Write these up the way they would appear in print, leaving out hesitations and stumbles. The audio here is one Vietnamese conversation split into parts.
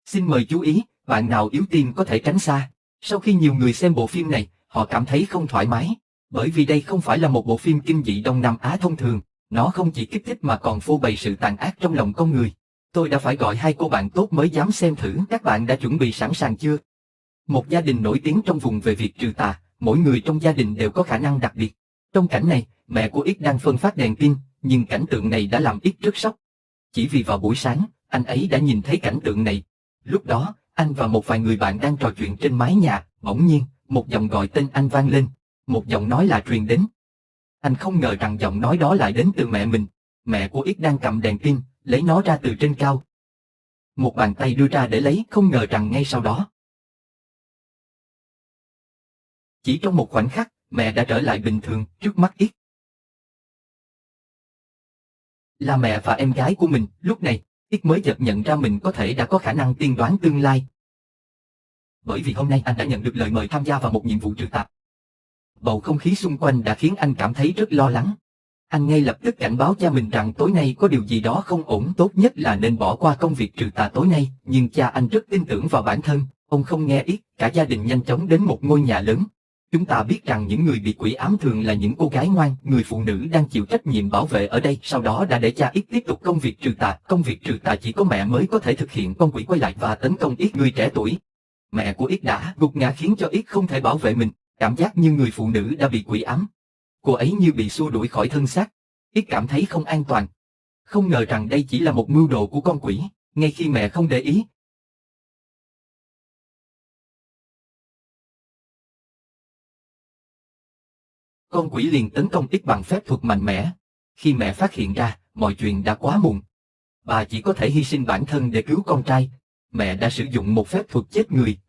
Xin mời chú ý, bạn nào yếu tim có thể tránh xa. Sau khi nhiều người xem bộ phim này, họ cảm thấy không thoải mái, bởi vì đây không phải là một bộ phim kinh dị Đông Nam Á thông thường. Nó không chỉ kích thích mà còn phô bày sự tàn ác trong lòng con người. Tôi đã phải gọi 2 cô bạn tốt mới dám xem thử. Các bạn đã chuẩn bị sẵn sàng chưa? Một gia đình nổi tiếng trong vùng về việc trừ tà, mỗi người trong gia đình đều có khả năng đặc biệt. Trong cảnh này, mẹ của X đang phân phát đèn pin, nhưng cảnh tượng này đã làm X rất sốc. Chỉ vì vào buổi sáng, anh ấy đã nhìn thấy cảnh tượng này. Lúc đó, anh và một vài người bạn đang trò chuyện trên mái nhà, bỗng nhiên, một giọng gọi tên anh vang lên. Một giọng nói lạ truyền đến. Anh không ngờ rằng giọng nói đó lại đến từ mẹ mình. Mẹ của X đang cầm đèn pin, lấy nó ra từ trên cao. Một bàn tay đưa ra để lấy, không ngờ rằng ngay sau đó. Chỉ trong một khoảnh khắc, mẹ đã trở lại bình thường trước mắt X. Là mẹ và em gái của mình. Lúc này, X mới chợt nhận ra mình có thể đã có khả năng tiên đoán tương lai. Bởi vì hôm nay anh đã nhận được lời mời tham gia vào một nhiệm vụ trừ tà. Bầu không khí xung quanh đã khiến anh cảm thấy rất lo lắng. Anh ngay lập tức cảnh báo cha mình rằng tối nay có điều gì đó không ổn, tốt nhất là nên bỏ qua công việc trừ tà tối nay. Nhưng cha anh rất tin tưởng vào bản thân, ông không nghe X. Cả gia đình nhanh chóng đến một ngôi nhà lớn. Chúng ta biết rằng những người bị quỷ ám thường là những cô gái ngoan, người phụ nữ đang chịu trách nhiệm bảo vệ ở đây. Sau đó đã để cha X tiếp tục công việc trừ tà. Công việc trừ tà chỉ có mẹ mới có thể thực hiện. Con quỷ quay lại và tấn công X. Người trẻ tuổi, mẹ của X đã gục ngã khiến cho X không thể bảo vệ mình. Cảm giác như người phụ nữ đã bị quỷ ám. Cô ấy như bị xua đuổi khỏi thân xác. X cảm thấy không an toàn. Không ngờ rằng đây chỉ là một mưu đồ của con quỷ. Ngay khi mẹ không để ý, con quỷ liền tấn công X bằng phép thuật mạnh mẽ. Khi mẹ phát hiện ra, mọi chuyện đã quá muộn. Bà chỉ có thể hy sinh bản thân để cứu con trai. Mẹ đã sử dụng một phép thuật chết người.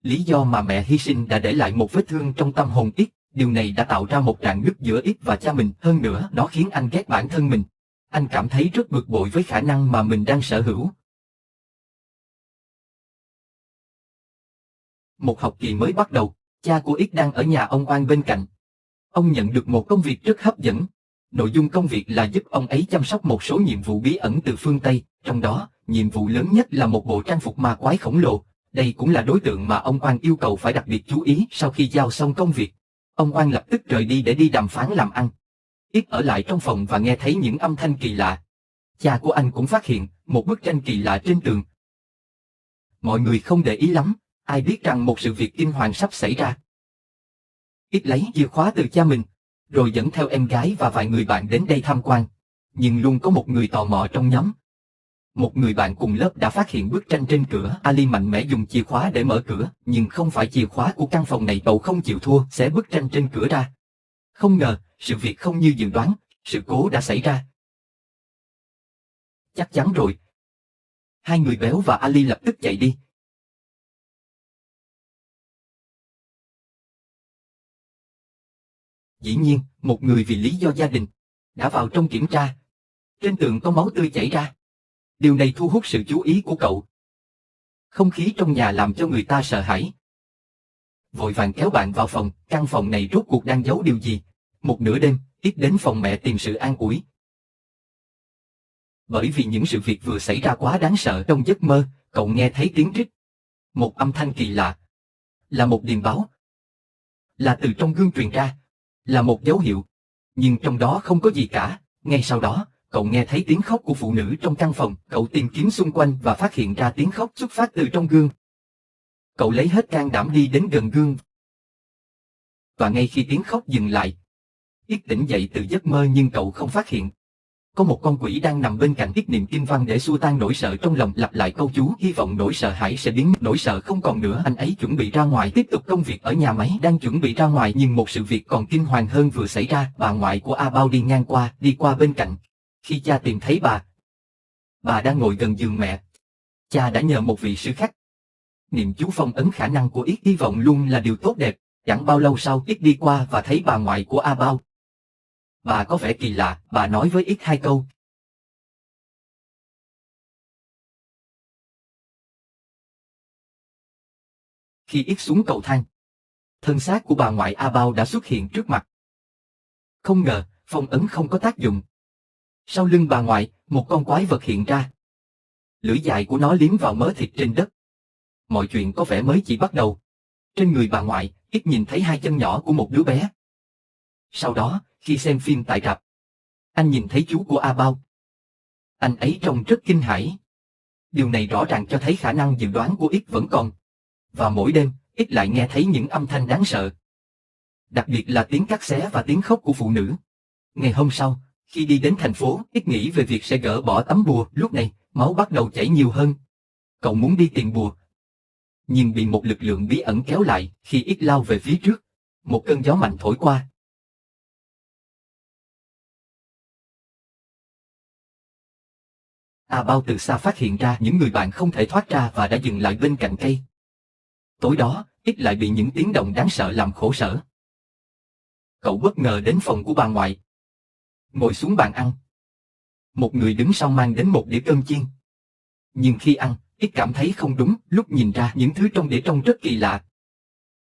Lý do mà mẹ hy sinh đã để lại một vết thương trong tâm hồn X. Điều này đã tạo ra một rạn nứt giữa X và cha mình. Hơn nữa, nó khiến anh ghét bản thân mình. Anh cảm thấy rất bực bội với khả năng mà mình đang sở hữu. Một học kỳ mới bắt đầu, cha của X đang ở nhà ông Oan bên cạnh. Ông nhận được một công việc rất hấp dẫn. Nội dung công việc là giúp ông ấy chăm sóc một số nhiệm vụ bí ẩn từ phương Tây, trong đó, nhiệm vụ lớn nhất là một bộ trang phục ma quái khổng lồ. Đây cũng là đối tượng mà ông Oan yêu cầu phải đặc biệt chú ý. Sau khi giao xong công việc, ông Oan lập tức rời đi để đi đàm phán làm ăn. X ở lại trong phòng và nghe thấy những âm thanh kỳ lạ. Cha của anh cũng phát hiện một bức tranh kỳ lạ trên tường. Mọi người không để ý lắm, ai biết rằng một sự việc kinh hoàng sắp xảy ra. X lấy chìa khóa từ cha mình, rồi dẫn theo em gái và vài người bạn đến đây tham quan. Nhưng luôn có một người tò mò trong nhóm. Một người bạn cùng lớp đã phát hiện bức tranh trên cửa. Ali mạnh mẽ dùng chìa khóa để mở cửa, nhưng không phải chìa khóa của căn phòng này. Cậu không chịu thua, xé bức tranh trên cửa ra. Không ngờ, sự việc không như dự đoán, sự cố đã xảy ra. Chắc chắn rồi. Hai người béo và Ali lập tức chạy đi. Dĩ nhiên, một người vì lý do gia đình đã vào trong kiểm tra. Trên tường có máu tươi chảy ra. Điều này thu hút sự chú ý của cậu. Không khí trong nhà làm cho người ta sợ hãi. Vội vàng kéo bạn vào phòng, căn phòng này rốt cuộc đang giấu điều gì? Một nửa đêm, X đến phòng mẹ tìm sự an ủi. Bởi vì những sự việc vừa xảy ra quá đáng sợ. Trong giấc mơ, cậu nghe thấy tiếng rít. Một âm thanh kỳ lạ. Là một điềm báo. Là từ trong gương truyền ra. Là một dấu hiệu. Nhưng trong đó không có gì cả. Ngay sau đó, cậu nghe thấy tiếng khóc của phụ nữ trong căn phòng. Cậu tìm kiếm xung quanh và phát hiện ra tiếng khóc xuất phát từ trong gương. Cậu lấy hết can đảm đi đến gần gương. Và ngay khi tiếng khóc dừng lại, X tỉnh dậy từ giấc mơ nhưng cậu không phát hiện. Có một con quỷ đang nằm bên cạnh. X niệm kinh văn để xua tan nỗi sợ trong lòng, lặp lại câu chú, hy vọng nỗi sợ hãi sẽ biến mất. Nỗi sợ không còn nữa. Anh ấy chuẩn bị ra ngoài, tiếp tục công việc ở nhà máy. Đang chuẩn bị ra ngoài nhưng một sự việc còn kinh hoàng hơn vừa xảy ra. Bà ngoại của A Bao đi ngang qua, đi qua bên cạnh. Khi cha tìm thấy bà đang ngồi gần giường mẹ. Cha đã nhờ một vị sư khác niệm chú phong ấn khả năng của X, hy vọng luôn là điều tốt đẹp. Chẳng bao lâu sau, X đi qua và thấy bà ngoại của A Bao. Bà có vẻ kỳ lạ, bà nói với X 2 câu. Khi X xuống cầu thang, thân xác của bà ngoại A Bao đã xuất hiện trước mặt. Không ngờ, phong ấn không có tác dụng. Sau lưng bà ngoại, một con quái vật hiện ra. Lưỡi dài của nó liếm vào mớ thịt trên đất. Mọi chuyện có vẻ mới chỉ bắt đầu. Trên người bà ngoại, ít nhìn thấy hai chân nhỏ của một đứa bé. Sau đó, khi xem phim tại rạp, anh nhìn thấy chú của A Bao. Anh ấy trông rất kinh hãi. Điều này rõ ràng cho thấy khả năng dự đoán của ít vẫn còn. Và mỗi đêm, ít lại nghe thấy những âm thanh đáng sợ. Đặc biệt là tiếng cắt xé và tiếng khóc của phụ nữ. Ngày hôm sau, khi đi đến thành phố, ít nghĩ về việc sẽ gỡ bỏ tấm bùa. Lúc này, máu bắt đầu chảy nhiều hơn. Cậu muốn đi tìm bùa, nhưng bị một lực lượng bí ẩn kéo lại. Khi ít lao về phía trước, một cơn gió mạnh thổi qua. A Bao từ xa phát hiện ra những người bạn không thể thoát ra và đã dừng lại bên cạnh cây. Tối đó, ít lại bị những tiếng động đáng sợ làm khổ sở. Cậu bất ngờ đến phòng của bà ngoại. Ngồi xuống bàn ăn. Một người đứng sau mang đến một đĩa cơm chiên. Nhưng khi ăn, ít cảm thấy không đúng. Lúc nhìn ra những thứ trong đĩa trông rất kỳ lạ.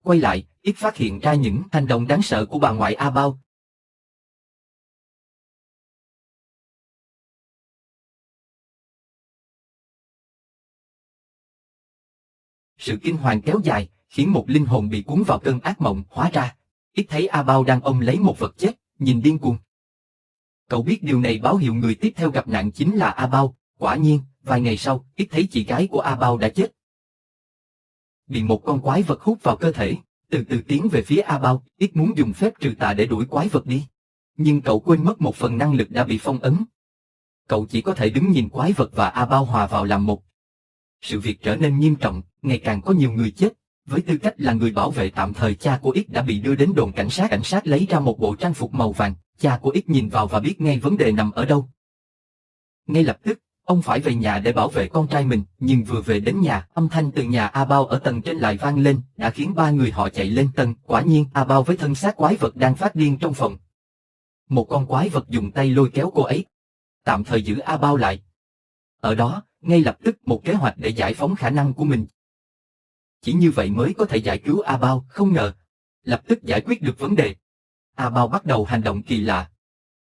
Quay lại, ít phát hiện ra những hành động đáng sợ của bà ngoại A Bao. Sự kinh hoàng kéo dài, khiến một linh hồn bị cuốn vào cơn ác mộng. Hóa ra, ít thấy A Bao đang ôm lấy một vật chết, nhìn điên cuồng. Cậu biết điều này báo hiệu người tiếp theo gặp nạn chính là A Bao. Quả nhiên, vài ngày sau, ít thấy chị gái của A Bao đã chết. Bị một con quái vật hút vào cơ thể, từ từ tiến về phía A Bao. Ít muốn dùng phép trừ tà để đuổi quái vật đi. Nhưng cậu quên mất một phần năng lực đã bị phong ấn. Cậu chỉ có thể đứng nhìn quái vật và A Bao hòa vào làm một. Sự việc trở nên nghiêm trọng, ngày càng có nhiều người chết. Với tư cách là người bảo vệ tạm thời, cha của ít đã bị đưa đến đồn cảnh sát. Cảnh sát lấy ra một bộ trang phục màu vàng. Cha của ít nhìn vào và biết ngay vấn đề nằm ở đâu. Ngay lập tức, ông phải về nhà để bảo vệ con trai mình. Nhưng vừa về đến nhà, âm thanh từ nhà A Bao ở tầng trên lại vang lên, đã khiến ba người họ chạy lên tầng. Quả nhiên, A Bao với thân xác quái vật đang phát điên trong phòng. Một con quái vật dùng tay lôi kéo cô ấy, tạm thời giữ A Bao lại. Ở đó, ngay lập tức một kế hoạch để giải phóng khả năng của mình. Chỉ như vậy mới có thể giải cứu A Bao. Không ngờ, lập tức giải quyết được vấn đề. A Bao bắt đầu hành động kỳ lạ.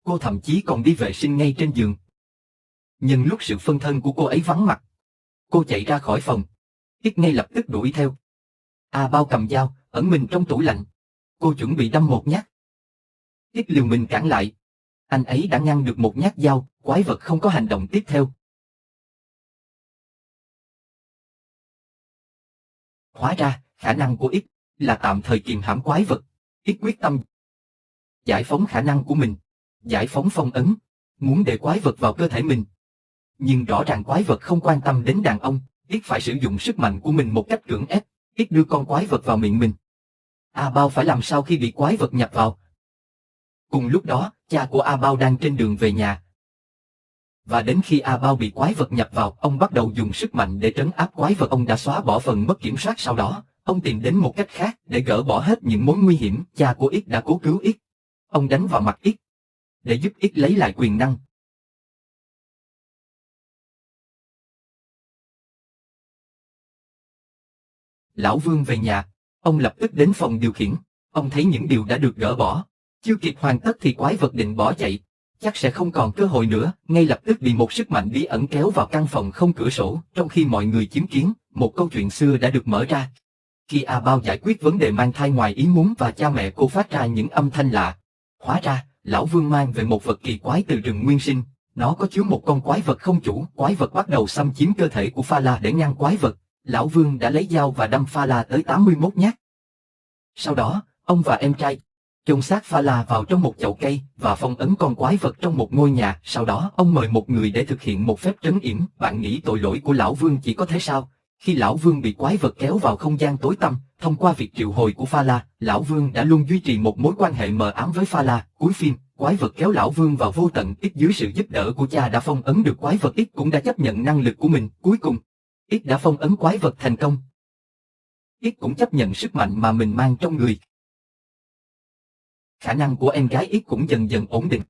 Cô thậm chí còn đi vệ sinh ngay trên giường. Nhưng lúc sự phân thân của cô ấy vắng mặt, cô chạy ra khỏi phòng. Ít ngay lập tức đuổi theo. A Bao cầm dao, ẩn mình trong tủ lạnh. Cô chuẩn bị đâm một nhát. Ít liều mình cản lại. Anh ấy đã ngăn được một nhát dao, quái vật không có hành động tiếp theo. Hóa ra, khả năng của ít là tạm thời kiềm hãm quái vật. Ít quyết tâm giải phóng khả năng của mình, giải phóng phong ấn, muốn để quái vật vào cơ thể mình. Nhưng rõ ràng quái vật không quan tâm đến đàn ông. Ít phải sử dụng sức mạnh của mình một cách cưỡng ép. Ít đưa con quái vật vào miệng mình. A Bao phải làm sao khi bị quái vật nhập vào? Cùng lúc đó, cha của A Bao đang trên đường về nhà. Và đến khi A Bao bị quái vật nhập vào, ông bắt đầu dùng sức mạnh để trấn áp quái vật. Ông đã xóa bỏ phần mất kiểm soát. Sau đó, ông tìm đến một cách khác để gỡ bỏ hết những mối nguy hiểm. Cha của ít đã cố cứu ít. Ông đánh vào mặt ít để giúp ít lấy lại quyền năng. Lão Vương về nhà, ông lập tức đến phòng điều khiển. Ông thấy những điều đã được gỡ bỏ. Chưa kịp hoàn tất thì quái vật định bỏ chạy. Chắc sẽ không còn cơ hội nữa. Ngay lập tức bị một sức mạnh bí ẩn kéo vào căn phòng không cửa sổ. Trong khi mọi người chứng kiến, một câu chuyện xưa đã được mở ra. Khi A Bao giải quyết vấn đề mang thai ngoài ý muốn và cha mẹ cô phát ra những âm thanh lạ. Hóa ra, Lão Vương mang về một vật kỳ quái từ rừng nguyên sinh. Nó có chứa một con quái vật không chủ. Quái vật bắt đầu xâm chiếm cơ thể của Pha La. Để ngăn quái vật, Lão Vương đã lấy dao và đâm Pha La tới 81 nhát. Sau đó, ông và em trai chôn xác Pha La vào trong một chậu cây và phong ấn con quái vật trong một ngôi nhà. Sau đó, ông mời một người để thực hiện một phép trấn yểm. Bạn nghĩ tội lỗi của Lão Vương chỉ có thế sao? Khi Lão Vương bị quái vật kéo vào không gian tối tăm, thông qua việc triệu hồi của Pha La, Lão Vương đã luôn duy trì một mối quan hệ mờ ám với Pha La. Cuối phim, quái vật kéo Lão Vương vào vô tận. Ít dưới sự giúp đỡ của cha đã phong ấn được quái vật. Ít cũng đã chấp nhận năng lực của mình. Cuối cùng, Ít đã phong ấn quái vật thành công. Ít cũng chấp nhận sức mạnh mà mình mang trong người. Khả năng của em gái Ít cũng dần dần ổn định.